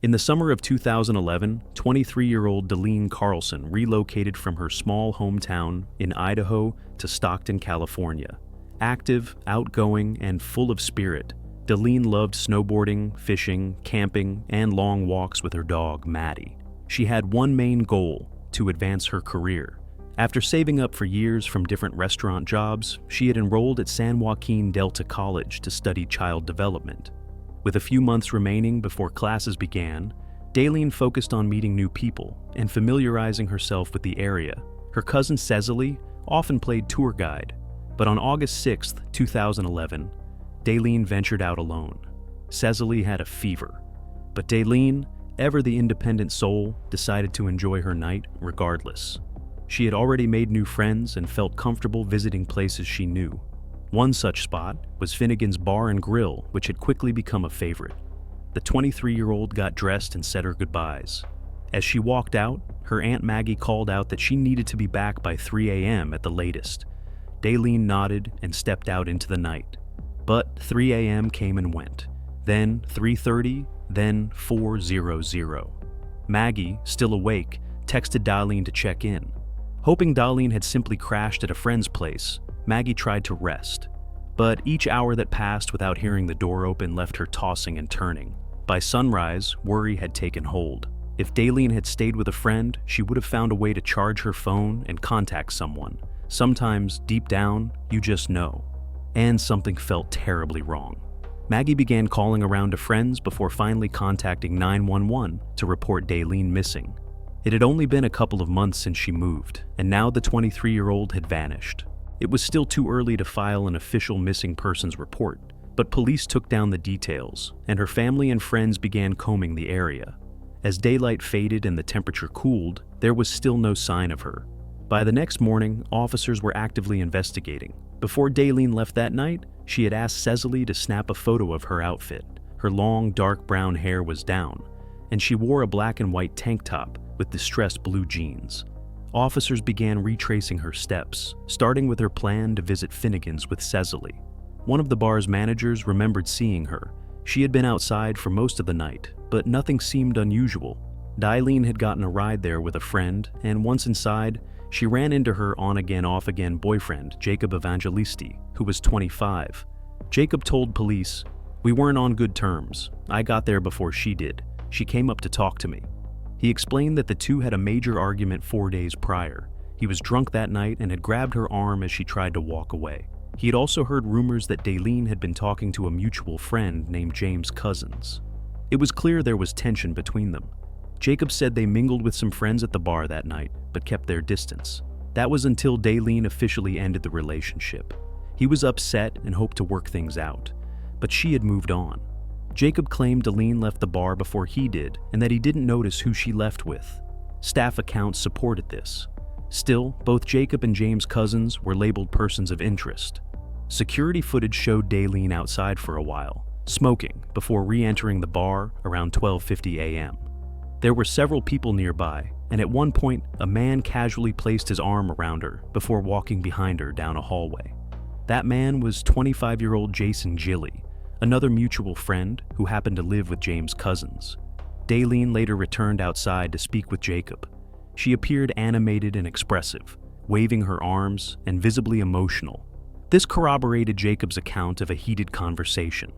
In the summer of 2011, 23-year-old Dalene Carlson relocated from her small hometown in Idaho to Stockton, California. Active, outgoing, and full of spirit, Dalene loved snowboarding, fishing, camping, and long walks with her dog, Maddie. She had one main goal: to advance her career. After saving up for years from different restaurant jobs, she had enrolled at San Joaquin Delta College to study child development. With a few months remaining before classes began, Dalene focused on meeting new people and familiarizing herself with the area. Her cousin Cecily often played tour guide, but on August 6, 2011, Dalene ventured out alone. Cecily had a fever, but Dalene, ever the independent soul, decided to enjoy her night regardless. She had already made new friends and felt comfortable visiting places she knew. One such spot was Finnegan's Bar and Grill, which had quickly become a favorite. The 23-year-old got dressed and said her goodbyes. As she walked out, her Aunt Maggie called out that she needed to be back by 3 a.m. at the latest. Dalene nodded and stepped out into the night. But 3 a.m. came and went. Then 3:30, then 4:00. Maggie, still awake, texted Dalene to check in. Hoping Dalene had simply crashed at a friend's place, Maggie tried to rest. But each hour that passed without hearing the door open left her tossing and turning. By sunrise, worry had taken hold. If Dalene had stayed with a friend, she would have found a way to charge her phone and contact someone. Sometimes, deep down, you just know. And something felt terribly wrong. Maggie began calling around to friends before finally contacting 911 to report Dalene missing. It had only been a couple of months since she moved, and now the 23-year-old had vanished. It was still too early to file an official missing persons report, but police took down the details, and her family and friends began combing the area. As daylight faded and the temperature cooled, there was still no sign of her. By the next morning, officers were actively investigating. Before Dalene left that night, she had asked Cecily to snap a photo of her outfit. Her long, dark brown hair was down, and she wore a black and white tank top with distressed blue jeans. Officers began retracing her steps, starting with her plan to visit Finnegan's with Cecily. One of the bar's managers remembered seeing her. She had been outside for most of the night, but nothing seemed unusual. Dalene had gotten a ride there with a friend, and once inside, she ran into her on-again, off-again boyfriend, Jacob Evangelisti, who was 25. Jacob told police, "We weren't on good terms. I got there before she did. She came up to talk to me." He explained that the two had a major argument 4 days prior. He was drunk that night and had grabbed her arm as she tried to walk away. He had also heard rumors that Dalene had been talking to a mutual friend named James Cousins. It was clear there was tension between them. Jacob said they mingled with some friends at the bar that night, but kept their distance. That was until Dalene officially ended the relationship. He was upset and hoped to work things out, but she had moved on. Jacob claimed Dalene left the bar before he did and that he didn't notice who she left with. Staff accounts supported this. Still, both Jacob and James Cousins were labeled persons of interest. Security footage showed Dalene outside for a while, smoking, before re-entering the bar around 12:50 a.m. There were several people nearby, and at one point, a man casually placed his arm around her before walking behind her down a hallway. That man was 25-year-old Jason Gilly, another mutual friend who happened to live with James Cousins. Dalene later returned outside to speak with Jacob. She appeared animated and expressive, waving her arms and visibly emotional. This corroborated Jacob's account of a heated conversation.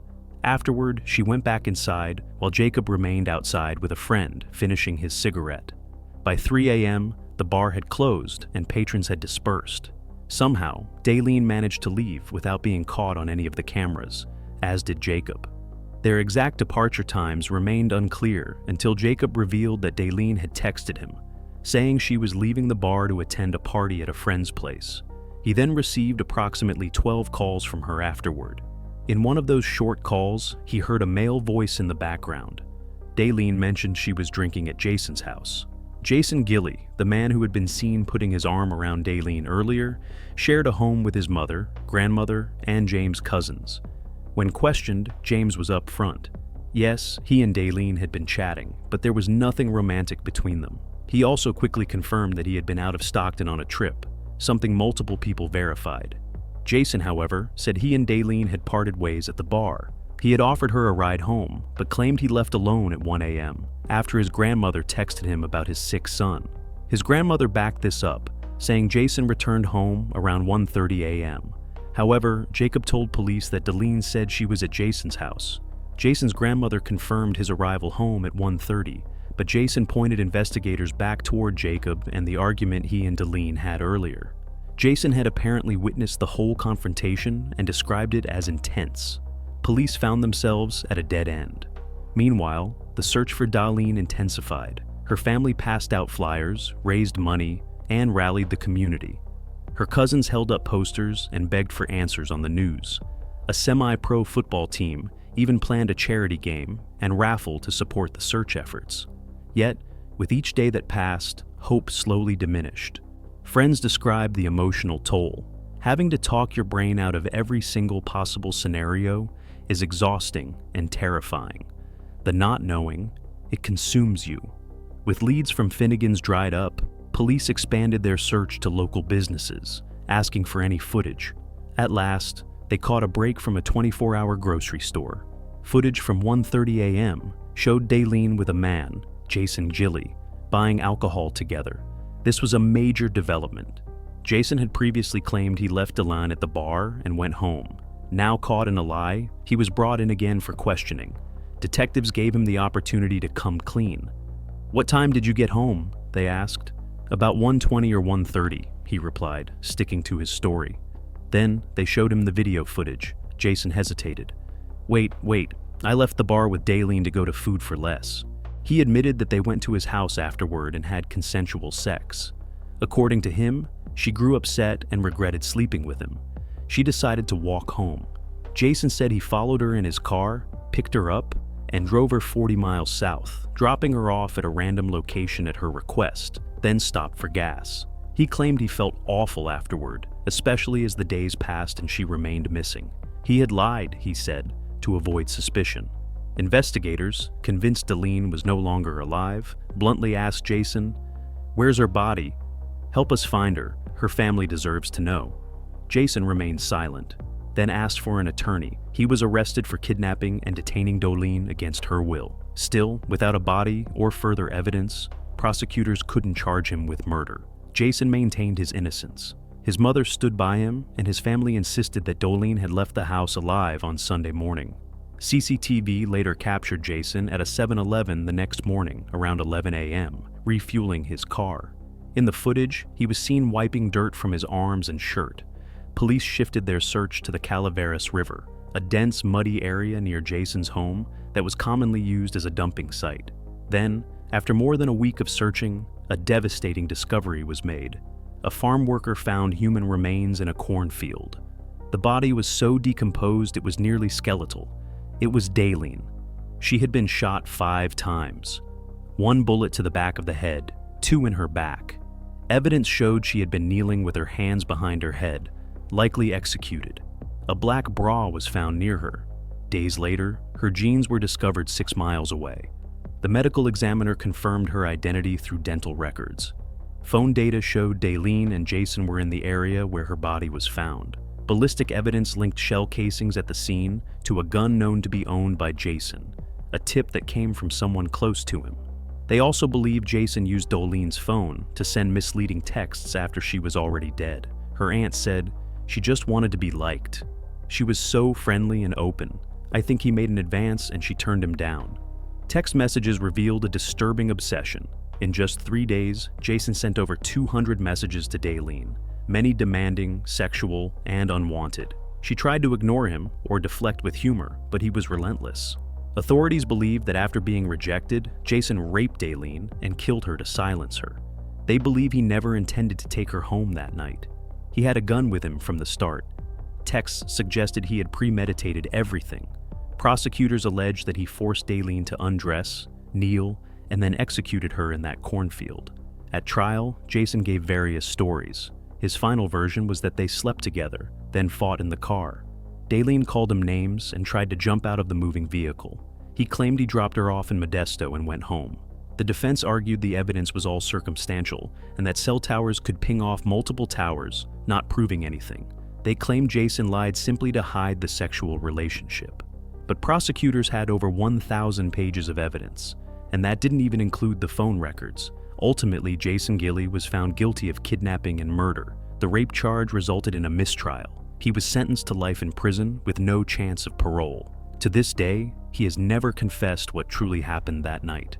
Afterward, she went back inside while Jacob remained outside with a friend finishing his cigarette. By 3 a.m., the bar had closed and patrons had dispersed. Somehow, Dalene managed to leave without being caught on any of the cameras, as did Jacob. Their exact departure times remained unclear until Jacob revealed that Dalene had texted him, saying she was leaving the bar to attend a party at a friend's place. He then received approximately 12 calls from her afterward. In one of those short calls, he heard a male voice in the background. Dalene mentioned she was drinking at Jason's house. Jason Gilly, the man who had been seen putting his arm around Dalene earlier, shared a home with his mother, grandmother, and James Cousins. When questioned, James was up front. Yes, he and Dalene had been chatting, but there was nothing romantic between them. He also quickly confirmed that he had been out of Stockton on a trip, something multiple people verified. Jason, however, said he and Dalene had parted ways at the bar, He had offered her a ride home, but claimed he left alone at 1 a.m. after his grandmother texted him about his sick son. His grandmother backed this up, saying Jason returned home around 1:30 a.m. However, Jacob told police that Dalene said she was at Jason's house. Jason's grandmother confirmed his arrival home at 1:30, but Jason pointed investigators back toward Jacob and the argument he and Dalene had earlier. Jason had apparently witnessed the whole confrontation and described it as intense. Police found themselves at a dead end. Meanwhile, the search for Dalene intensified. Her family passed out flyers, raised money, and rallied the community. Her cousins held up posters and begged for answers on the news. A semi-pro football team even planned a charity game and raffle to support the search efforts. Yet, with each day that passed, hope slowly diminished. Friends described the emotional toll. Having to talk your brain out of every single possible scenario is exhausting and terrifying. The not knowing, it consumes you. With leads from Finnegan's dried up, police expanded their search to local businesses, asking for any footage. At last, they caught a break from a 24-hour grocery store. Footage from 1:30 a.m. showed Dalene with a man, Jason Gilley, buying alcohol together. This was a major development. Jason had previously claimed he left Dalene at the bar and went home. Now caught in a lie, he was brought in again for questioning. Detectives gave him the opportunity to come clean. "What time did you get home?" they asked. "About 1:20 or 1:30, he replied, sticking to his story. Then they showed him the video footage. Jason hesitated. Wait, I left the bar with Dalene to go to Food for Less." He admitted that they went to his house afterward and had consensual sex. According to him, she grew upset and regretted sleeping with him. She decided to walk home. Jason said he followed her in his car, picked her up, and drove her 40 miles south, dropping her off at a random location at her request, then stopped for gas. He claimed he felt awful afterward, especially as the days passed and she remained missing. He had lied, he said, to avoid suspicion. Investigators, convinced Dalene was no longer alive, bluntly asked Jason, "Where's her body? Help us find her. Her family deserves to know." Jason remained silent, then asked for an attorney. He was arrested for kidnapping and detaining Dalene against her will. Still, without a body or further evidence, prosecutors couldn't charge him with murder. Jason maintained his innocence. His mother stood by him, and his family insisted that Dalene had left the house alive on Sunday morning. CCTV later captured Jason at a 7-Eleven the next morning around 11 a.m., refueling his car. In the footage, he was seen wiping dirt from his arms and shirt. Police shifted their search to the Calaveras River, a dense, muddy area near Jason's home that was commonly used as a dumping site. Then, after more than a week of searching, a devastating discovery was made. A farm worker found human remains in a cornfield. The body was so decomposed it was nearly skeletal. It was Dalene. She had been shot 5 times. 1 bullet to the back of the head, 2 in her back. Evidence showed she had been kneeling with her hands behind her head, likely executed. A black bra was found near her. Days later, her jeans were discovered 6 miles away. The medical examiner confirmed her identity through dental records. Phone data showed Dalene and Jason were in the area where her body was found. Ballistic evidence linked shell casings at the scene to a gun known to be owned by Jason, a tip that came from someone close to him. They also believed Jason used Dalene's phone to send misleading texts after she was already dead. Her aunt said, "She just wanted to be liked. She was so friendly and open. I think he made an advance and she turned him down." Text messages revealed a disturbing obsession. In just 3 days, Jason sent over 200 messages to Dalene, many demanding, sexual, and unwanted. She tried to ignore him or deflect with humor, but he was relentless. Authorities believed that after being rejected, Jason raped Dalene and killed her to silence her. They believe he never intended to take her home that night. He had a gun with him from the start. Texts suggested he had premeditated everything. Prosecutors alleged that he forced Dalene to undress, kneel, and then executed her in that cornfield. At trial, Jason gave various stories. His final version was that they slept together, then fought in the car. Dalene called him names and tried to jump out of the moving vehicle. He claimed he dropped her off in Modesto and went home. The defense argued the evidence was all circumstantial and that cell towers could ping off multiple towers, not proving anything. They claimed Jason lied simply to hide the sexual relationship. but prosecutors had over 1,000 pages of evidence, and that didn't even include the phone records. Ultimately, Jason Gilley was found guilty of kidnapping and murder. The rape charge resulted in a mistrial. He was sentenced to life in prison with no chance of parole. To this day, he has never confessed what truly happened that night.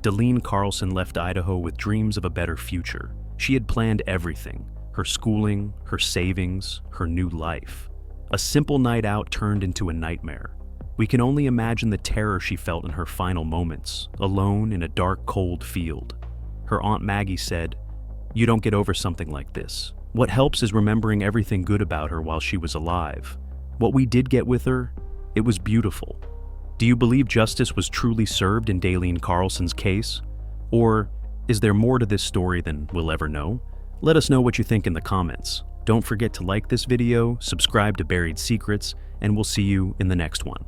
Dalene Carlson left Idaho with dreams of a better future. She had planned everything: her schooling, her savings, her new life. A simple night out turned into a nightmare. We can only imagine the terror she felt in her final moments, alone in a dark, cold field. Her Aunt Maggie said, "You don't get over something like this. What helps is remembering everything good about her while she was alive. What we did get with her, it was beautiful." Do you believe justice was truly served in Dalene Carlson's case? Or is there more to this story than we'll ever know? Let us know what you think in the comments. Don't forget to like this video, subscribe to Buried Secrets, and we'll see you in the next one.